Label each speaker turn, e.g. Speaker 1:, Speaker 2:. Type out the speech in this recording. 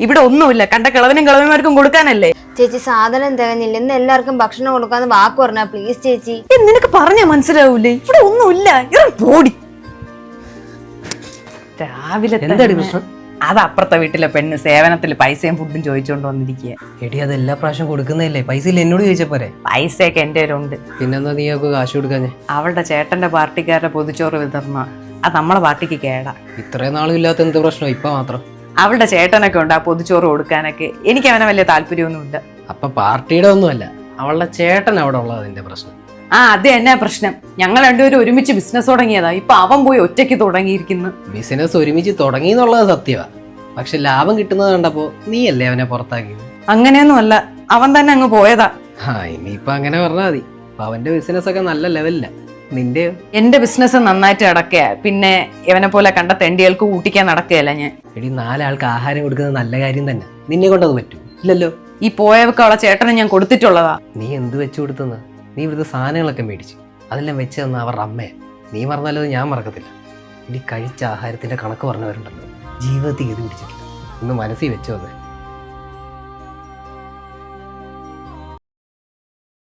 Speaker 1: ഇവിടെ ഒന്നുമില്ല, കണ്ട കിളവനും കിളവന്മാർക്കും കൊടുക്കാനല്ലേ.
Speaker 2: ചേച്ചി സാധനം തികഞ്ഞില്ല, ഇന്ന് എല്ലാവർക്കും ഭക്ഷണം കൊടുക്കാന്ന് വാക്ക് പറഞ്ഞാ പ്ലീസ് ചേച്ചി.
Speaker 1: നിനക്ക് പറഞ്ഞാ മനസ്സിലാവൂലേ, ഇവിടെ ഒന്നുമില്ല. പോടി. രാവിലെ
Speaker 3: എന്താടി പ്രശ്നം?
Speaker 1: അത് അപ്പുറത്തെ വീട്ടിലെ പെണ്ണ് സേവനത്തിൽ പൈസയും ഫുഡും ചോദിച്ചോണ്ട് വന്നിരിക്കുക.
Speaker 3: എടി അത് എല്ലാ പ്രാവശ്യം കൊടുക്കുന്നതല്ലേ, പൈസ ഇല്ല എന്നോട് ചോദിച്ചപ്പോരെ.
Speaker 1: പൈസയൊക്കെ എന്റെ കയ്യിലുണ്ട്.
Speaker 3: പിന്നെന്താ നീ ഒക്കെ കാശ് കൊടുക്കാഞ്ഞേ?
Speaker 1: അവളുടെ ചേട്ടന്റെ പാർട്ടിക്കാരുടെ പൊതിച്ചോറ് വിതർന്ന അത് നമ്മളെ പാർട്ടിക്ക് കേടാ.
Speaker 3: ഇത്രയും നാളും ഇല്ലാത്ത എന്ത് പ്രശ്നം ഇപ്പൊ മാത്രം?
Speaker 1: അവളുടെ ചേട്ടനൊക്കെ ഉണ്ട് ആ പൊതിച്ചോറ് കൊടുക്കാനൊക്കെ. എനിക്ക് അവനെ വലിയ താല്പര്യമൊന്നുമില്ല.
Speaker 3: അപ്പൊ പാർട്ടിയുടെ ഒന്നുമല്ല, അവളുടെ ചേട്ടൻ അവിടെ ഉള്ളത് അതിന്റെ പ്രശ്നം.
Speaker 1: അത് എന്നാ പ്രശ്നം? ഞങ്ങൾ രണ്ടുപേരും ഒരുമിച്ച് ബിസിനസ് തുടങ്ങിയതാ. ഇപ്പൊ അവൻ പോയി ഒറ്റയ്ക്ക് തുടങ്ങിയിരിക്കുന്നു.
Speaker 3: ബിസിനസ് ഒരുമിച്ച് തുടങ്ങി എന്നുള്ളത് സത്യമാ, പക്ഷെ ലാഭം കിട്ടുന്നത് കണ്ടപ്പോ നീയല്ലേ അവനെ പുറത്താക്കിയത്?
Speaker 1: അങ്ങനെയൊന്നും അല്ല, അവൻ തന്നെ അങ്ങ് പോയതാ.
Speaker 3: ഇനിയിപ്പൊ അങ്ങനെ പറഞ്ഞാൽ മതി. അപ്പൊ അവന്റെ ബിസിനസ് ഒക്കെ നല്ല ലെവലില്ല. നിന്റെയോ?
Speaker 1: എന്റെ ബിസിനസ് നന്നായിട്ട് നടക്കുക. പിന്നെ ഇവനെ പോലെ കണ്ട തെണ്ടികൾക്ക് കൂട്ടിക്കാൻ നടക്കുകയല്ല ഞാൻ.
Speaker 3: എടി, 4 ആൾക്ക് ആഹാരം കൊടുക്കുന്നത് നല്ല കാര്യം തന്നെ. നിന്നെ കൊണ്ടത് പറ്റൂ? ഇല്ലല്ലോ.
Speaker 1: ഈ പോയവർക്ക് അവളെ ചേട്ടനെ ഞാൻ കൊടുത്തിട്ടുള്ളതാ.
Speaker 3: നീ എന്ത് വെച്ചു കൊടുത്തെന്ന്? നീ ഇവിടുത്തെ സാധനങ്ങളൊക്കെ മേടിച്ചു, അതെല്ലാം വെച്ച് തന്ന അവരുടെ അമ്മയെ. നീ മറന്നാലത് ഞാൻ മറക്കത്തില്ല. ഇനി കഴിച്ച ആഹാരത്തിന്റെ കണക്ക് പറഞ്ഞവരുണ്ടല്ലോ, ജീവിതത്തിൽ ഇത് പിടിച്ചിട്ടില്ല. ഒന്ന് മനസ്സിൽ വെച്ചോ അത്.